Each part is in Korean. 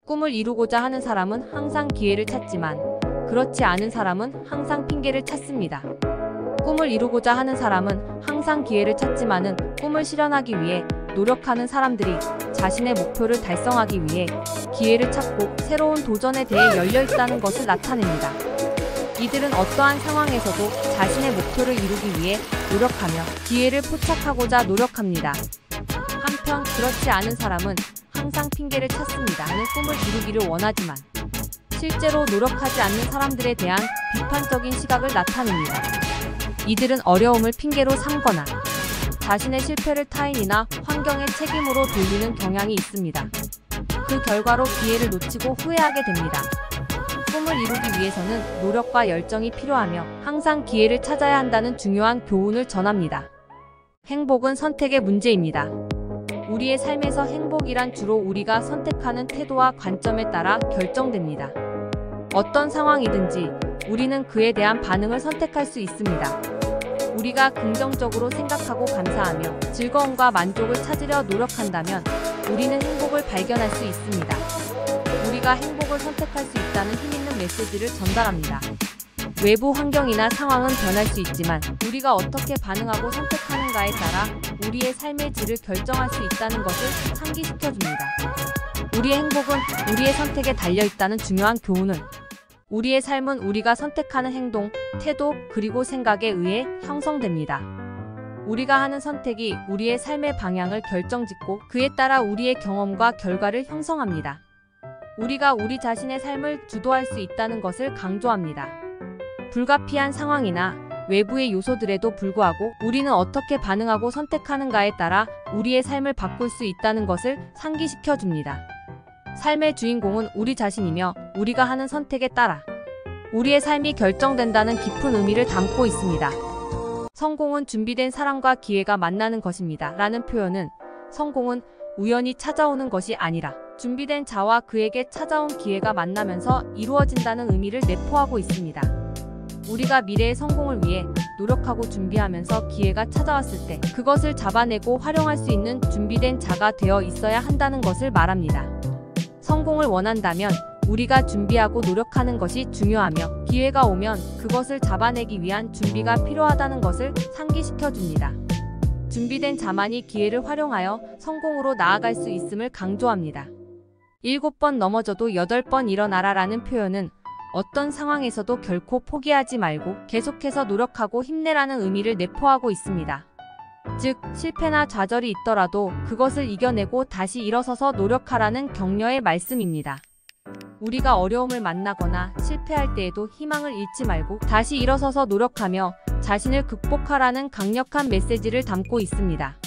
꿈을 이루고자 하는 사람은 항상 기회를 찾지만 그렇지 않은 사람은 항상 핑계를 찾습니다. 꿈을 이루고자 하는 사람은 항상 기회를 찾지만은 꿈을 실현하기 위해 노력하는 사람들이 자신의 목표를 달성하기 위해 기회를 찾고 새로운 도전에 대해 열려있다는 것을 나타냅니다. 이들은 어떠한 상황에서도 자신의 목표를 이루기 위해 노력하며 기회를 포착하고자 노력합니다. 한편 그렇지 않은 사람은 항상 핑계를 찾습니다. 나는 꿈을 이루기를 원하지만 실제로 노력하지 않는 사람들에 대한 비판적인 시각을 나타냅니다. 이들은 어려움을 핑계로 삼거나 자신의 실패를 타인이나 환경의 책임으로 돌리는 경향이 있습니다. 그 결과로 기회를 놓치고 후회하게 됩니다. 꿈을 이루기 위해서는 노력과 열정이 필요하며 항상 기회를 찾아야 한다는 중요한 교훈을 전합니다. 행복은 선택의 문제입니다. 우리의 삶에서 행복이란 주로 우리가 선택하는 태도와 관점에 따라 결정됩니다. 어떤 상황이든지 우리는 그에 대한 반응을 선택할 수 있습니다. 우리가 긍정적으로 생각하고 감사하며 즐거움과 만족을 찾으려 노력한다면 우리는 행복을 발견할 수 있습니다. 우리가 행복을 선택할 수 있다는 힘있는 메시지를 전달합니다. 외부 환경이나 상황은 변할 수 있지만 우리가 어떻게 반응하고 선택하는가에 따라 우리의 삶의 질을 결정할 수 있다는 것을 상기시켜줍니다. 우리의 행복은 우리의 선택에 달려있다는 중요한 교훈을 우리의 삶은 우리가 선택하는 행동, 태도, 그리고 생각에 의해 형성됩니다. 우리가 하는 선택이 우리의 삶의 방향을 결정짓고 그에 따라 우리의 경험과 결과를 형성합니다. 우리가 우리 자신의 삶을 주도할 수 있다는 것을 강조합니다. 불가피한 상황이나 외부의 요소들에도 불구하고 우리는 어떻게 반응하고 선택하는가에 따라 우리의 삶을 바꿀 수 있다는 것을 상기시켜줍니다. 삶의 주인공은 우리 자신이며 우리가 하는 선택에 따라 우리의 삶이 결정된다는 깊은 의미를 담고 있습니다. 성공은 준비된 사람과 기회가 만나는 것입니다. 라는 표현은 성공은 우연히 찾아오는 것이 아니라 준비된 자와 그에게 찾아온 기회가 만나면서 이루어진다는 의미를 내포하고 있습니다. 우리가 미래의 성공을 위해 노력하고 준비하면서 기회가 찾아왔을 때 그것을 잡아내고 활용할 수 있는 준비된 자가 되어 있어야 한다는 것을 말합니다. 성공을 원한다면 우리가 준비하고 노력하는 것이 중요하며 기회가 오면 그것을 잡아내기 위한 준비가 필요하다는 것을 상기시켜줍니다. 준비된 자만이 기회를 활용하여 성공으로 나아갈 수 있음을 강조합니다. 7번 넘어져도 8번 일어나라 라는 표현은 어떤 상황에서도 결코 포기하지 말고 계속해서 노력하고 힘내라는 의미를 내포하고 있습니다. 즉, 실패나 좌절이 있더라도 그것을 이겨내고 다시 일어서서 노력하라는 격려의 말씀입니다. 우리가 어려움을 만나거나 실패할 때에도 희망을 잃지 말고 다시 일어서서 노력하며 자신을 극복하라는 강력한 메시지를 담고 있습니다.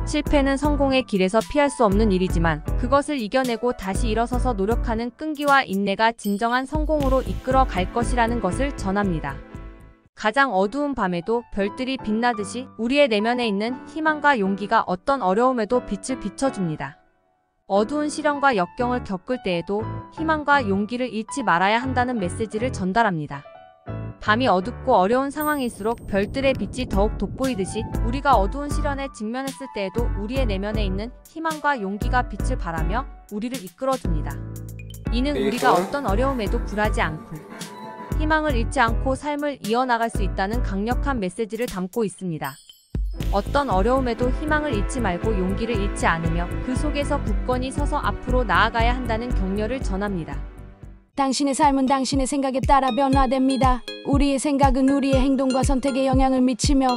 실패는 성공의 길에서 피할 수 없는 일이지만 그것을 이겨내고 다시 일어서서 노력하는 끈기와 인내가 진정한 성공으로 이끌어 갈 것이라는 것을 전합니다. 가장 어두운 밤에도 별들이 빛나듯이 우리의 내면에 있는 희망과 용기가 어떤 어려움에도 빛을 비춰줍니다. 어두운 시련과 역경을 겪을 때에도 희망과 용기를 잃지 말아야 한다는 메시지를 전달합니다. 밤이 어둡고 어려운 상황일수록 별들의 빛이 더욱 돋보이듯이 우리가 어두운 시련에 직면했을 때에도 우리의 내면에 있는 희망과 용기가 빛을 발하며 우리를 이끌어줍니다. 이는 우리가 어떤 어려움에도 굴하지 않고 희망을 잃지 않고 삶을 이어나갈 수 있다는 강력한 메시지를 담고 있습니다. 어떤 어려움에도 희망을 잃지 말고 용기를 잃지 않으며 그 속에서 굳건히 서서 앞으로 나아가야 한다는 격려를 전합니다. 당신의 삶은 당신의 생각에 따라 변화됩니다. 우리의 생각은 우리의 행동과 선택에 영향을 미치며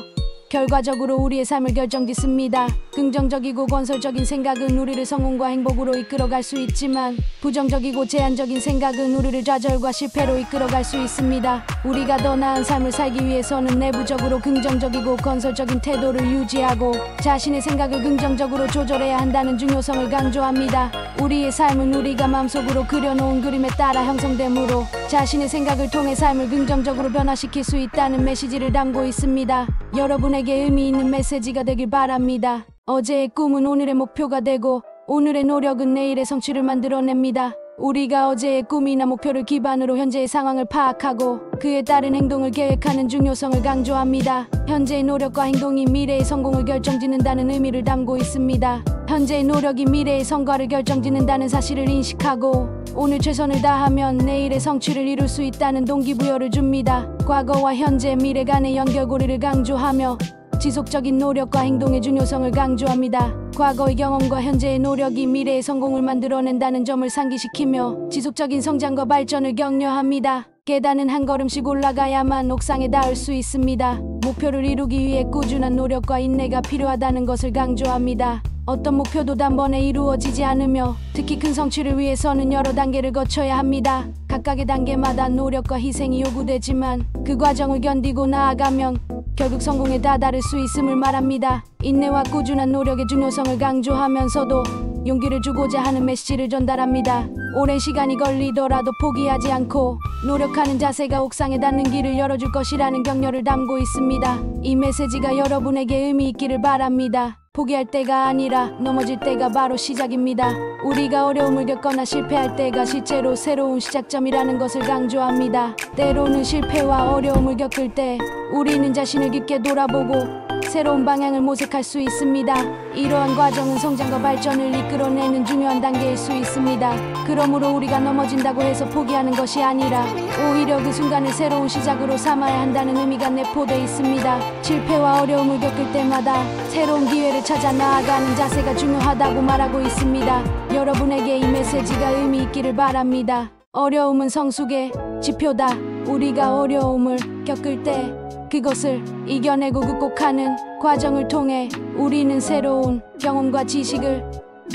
결과적으로 우리의 삶을 결정짓습니다. 긍정적이고 건설적인 생각은 우리를 성공과 행복으로 이끌어갈 수 있지만 부정적이고 제한적인 생각은 우리를 좌절과 실패로 이끌어갈 수 있습니다. 우리가 더 나은 삶을 살기 위해서는 내부적으로 긍정적이고 건설적인 태도를 유지하고 자신의 생각을 긍정적으로 조절해야 한다는 중요성을 강조합니다. 우리의 삶은 우리가 마음속으로 그려놓은 그림에 따라 형성되므로 자신의 생각을 통해 삶을 긍정적으로 변화시킬 수 있다는 메시지를 담고 있습니다. 여러분에게 의미 있는 메시지가 되길 바랍니다. 어제의 꿈은 오늘의 목표가 되고 오늘의 노력은 내일의 성취를 만들어냅니다. 우리가 어제의 꿈이나 목표를 기반으로 현재의 상황을 파악하고 그에 따른 행동을 계획하는 중요성을 강조합니다. 현재의 노력과 행동이 미래의 성공을 결정짓는다는 의미를 담고 있습니다. 현재의 노력이 미래의 성과를 결정짓는다는 사실을 인식하고 오늘 최선을 다하면 내일의 성취를 이룰 수 있다는 동기부여를 줍니다. 과거와 현재, 미래 간의 연결고리를 강조하며 지속적인 노력과 행동의 중요성을 강조합니다. 과거의 경험과 현재의 노력이 미래의 성공을 만들어낸다는 점을 상기시키며 지속적인 성장과 발전을 격려합니다. 계단은 한 걸음씩 올라가야만 옥상에 닿을 수 있습니다. 목표를 이루기 위해 꾸준한 노력과 인내가 필요하다는 것을 강조합니다. 어떤 목표도 단번에 이루어지지 않으며 특히 큰 성취를 위해서는 여러 단계를 거쳐야 합니다. 각각의 단계마다 노력과 희생이 요구되지만 그 과정을 견디고 나아가면 결국 성공에 다다를 수 있음을 말합니다. 인내와 꾸준한 노력의 중요성을 강조하면서도 용기를 주고자 하는 메시지를 전달합니다. 오랜 시간이 걸리더라도 포기하지 않고 노력하는 자세가 옥상에 닿는 길을 열어줄 것이라는 격려를 담고 있습니다. 이 메시지가 여러분에게 의미 있기를 바랍니다. 포기할 때가 아니라 넘어질 때가 바로 시작입니다. 우리가 어려움을 겪거나 실패할 때가 실제로 새로운 시작점이라는 것을 강조합니다. 때로는 실패와 어려움을 겪을 때 우리는 자신을 깊게 돌아보고 새로운 방향을 모색할 수 있습니다. 이러한 과정은 성장과 발전을 이끌어내는 중요한 단계일 수 있습니다. 그러므로 우리가 넘어진다고 해서 포기하는 것이 아니라 오히려 그 순간을 새로운 시작으로 삼아야 한다는 의미가 내포되어 있습니다. 실패와 어려움을 겪을 때마다 새로운 기회를 찾아 나아가는 자세가 중요하다고 말하고 있습니다. 여러분에게 이 메시지가 의미 있기를 바랍니다. 어려움은 성숙의 지표다. 우리가 어려움을 겪을 때 그것을 이겨내고 극복하는 과정을 통해 우리는 새로운 경험과 지식을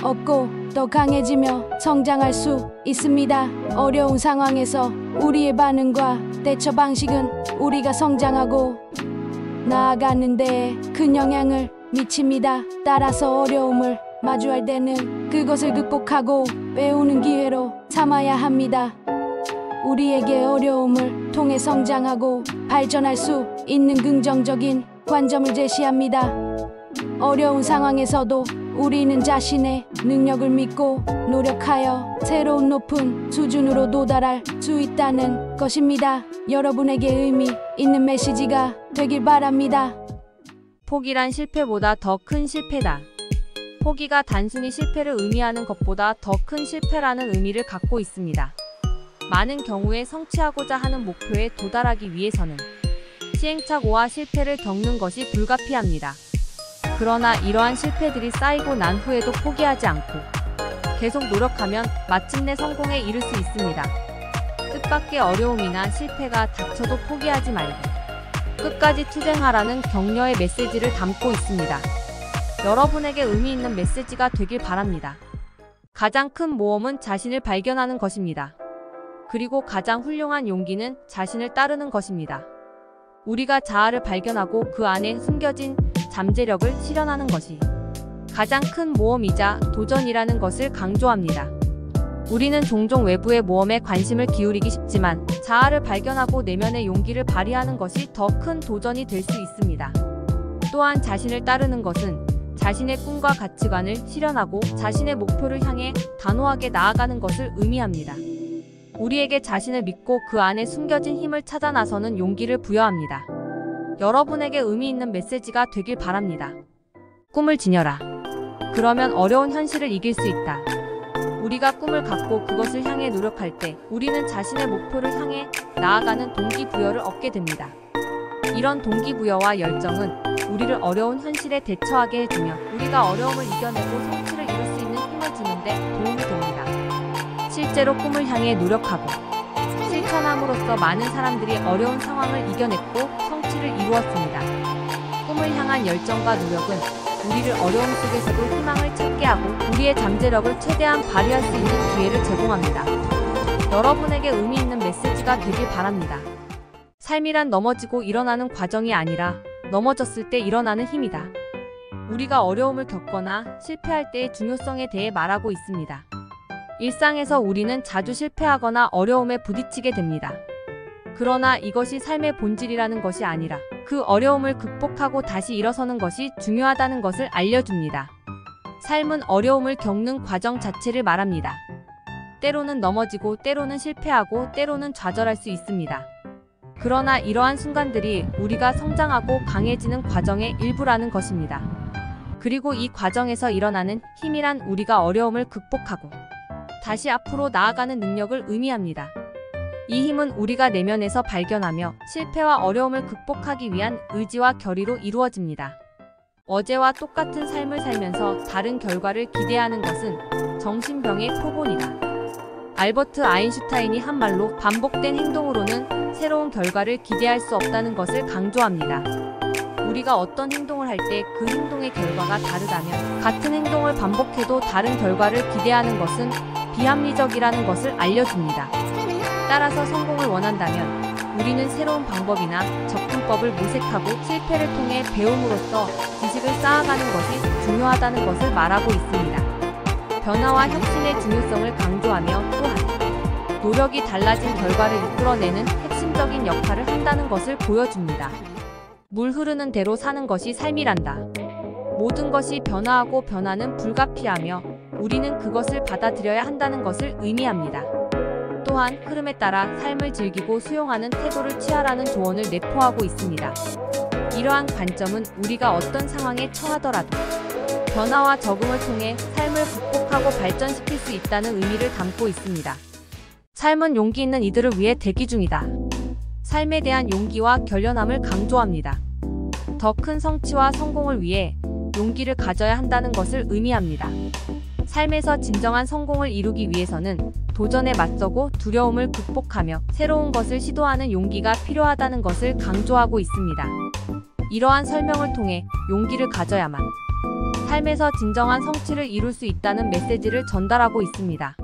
얻고 더 강해지며 성장할 수 있습니다. 어려운 상황에서 우리의 반응과 대처 방식은 우리가 성장하고 나아가는 데에 큰 영향을 미칩니다. 따라서 어려움을 마주할 때는 그것을 극복하고 배우는 기회로 삼아야 합니다. 우리에게 어려움을 통해 성장하고 발전할 수 있는 긍정적인 관점을 제시합니다. 어려운 상황에서도 우리는 자신의 능력을 믿고 노력하여 새로운 높은 수준으로 도달할 수 있다는 것입니다. 여러분에게 의미 있는 메시지가 되길 바랍니다. 포기란 실패보다 더 큰 실패다. 포기가 단순히 실패를 의미하는 것보다 더 큰 실패라는 의미를 갖고 있습니다. 많은 경우에 성취하고자 하는 목표에 도달하기 위해서는 시행착오와 실패를 겪는 것이 불가피합니다. 그러나 이러한 실패들이 쌓이고 난 후에도 포기하지 않고 계속 노력하면 마침내 성공에 이를 수 있습니다. 뜻밖의 어려움이나 실패가 닥쳐도 포기하지 말고 끝까지 투쟁하라는 격려의 메시지를 담고 있습니다. 여러분에게 의미 있는 메시지가 되길 바랍니다. 가장 큰 모험은 자신을 발견하는 것입니다. 그리고 가장 훌륭한 용기는 자신을 따르는 것입니다. 우리가 자아를 발견하고 그 안에 숨겨진 잠재력을 실현하는 것이 가장 큰 모험이자 도전이라는 것을 강조합니다. 우리는 종종 외부의 모험에 관심을 기울이기 쉽지만 자아를 발견하고 내면의 용기를 발휘하는 것이 더 큰 도전이 될 수 있습니다. 또한 자신을 따르는 것은 자신의 꿈과 가치관을 실현하고 자신의 목표를 향해 단호하게 나아가는 것을 의미합니다. 우리에게 자신을 믿고 그 안에 숨겨진 힘을 찾아 나서는 용기를 부여합니다. 여러분에게 의미 있는 메시지가 되길 바랍니다. 꿈을 지녀라. 그러면 어려운 현실을 이길 수 있다. 우리가 꿈을 갖고 그것을 향해 노력할 때 우리는 자신의 목표를 향해 나아가는 동기부여를 얻게 됩니다. 이런 동기부여와 열정은 우리를 어려운 현실에 대처하게 해주며 우리가 어려움을 이겨내고 성취를 이룰 수 있는 힘을 주는 데 도움이 됩니다. 실제로 꿈을 향해 노력하고 실천함으로써 많은 사람들이 어려운 상황을 이겨냈고 성취를 이루었습니다. 꿈을 향한 열정과 노력은 우리를 어려움 속에서도 희망을 찾게 하고 우리의 잠재력을 최대한 발휘할 수 있는 기회를 제공합니다. 여러분에게 의미 있는 메시지가 되길 바랍니다. 삶이란 넘어지고 일어나는 과정이 아니라 넘어졌을 때 일어나는 힘이다. 우리가 어려움을 겪거나 실패할 때의 중요성에 대해 말하고 있습니다. 일상에서 우리는 자주 실패하거나 어려움에 부딪히게 됩니다. 그러나 이것이 삶의 본질이라는 것이 아니라 그 어려움을 극복하고 다시 일어서는 것이 중요하다는 것을 알려줍니다. 삶은 어려움을 겪는 과정 자체를 말합니다. 때로는 넘어지고 때로는 실패하고 때로는 좌절할 수 있습니다. 그러나 이러한 순간들이 우리가 성장하고 강해지는 과정의 일부라는 것입니다. 그리고 이 과정에서 일어나는 힘이란 우리가 어려움을 극복하고 다시 앞으로 나아가는 능력을 의미합니다. 이 힘은 우리가 내면에서 발견하며 실패와 어려움을 극복하기 위한 의지와 결의로 이루어집니다. 어제와 똑같은 삶을 살면서 다른 결과를 기대하는 것은 정신병의 표본이다. 알버트 아인슈타인이 한 말로 반복된 행동으로는 새로운 결과를 기대할 수 없다는 것을 강조합니다. 우리가 어떤 행동을 할 때 그 행동의 결과가 다르다면 같은 행동을 반복해도 다른 결과를 기대하는 것은 비합리적이라는 것을 알려줍니다. 따라서 성공을 원한다면 우리는 새로운 방법이나 접근법을 모색하고 실패를 통해 배움으로써 지식을 쌓아가는 것이 중요하다는 것을 말하고 있습니다. 변화와 혁신의 중요성을 강조하며 또한 노력이 달라진 결과를 이끌어내는 핵심적인 역할을 한다는 것을 보여줍니다. 물 흐르는 대로 사는 것이 삶이란다. 모든 것이 변화하고 변화는 불가피하며 우리는 그것을 받아들여야 한다는 것을 의미합니다. 또한 흐름에 따라 삶을 즐기고 수용하는 태도를 취하라는 조언을 내포하고 있습니다. 이러한 관점은 우리가 어떤 상황에 처하더라도 변화와 적응을 통해 삶을 극복하고 발전시킬 수 있다는 의미를 담고 있습니다. 삶은 용기 있는 이들을 위해 대기 중이다. 삶에 대한 용기와 결연함을 강조합니다. 더 큰 성취와 성공을 위해 용기를 가져야 한다는 것을 의미합니다. 삶에서 진정한 성공을 이루기 위해서는 도전에 맞서고 두려움을 극복하며 새로운 것을 시도하는 용기가 필요하다는 것을 강조하고 있습니다. 이러한 설명을 통해 용기를 가져야만 삶에서 진정한 성취를 이룰 수 있다는 메시지를 전달하고 있습니다.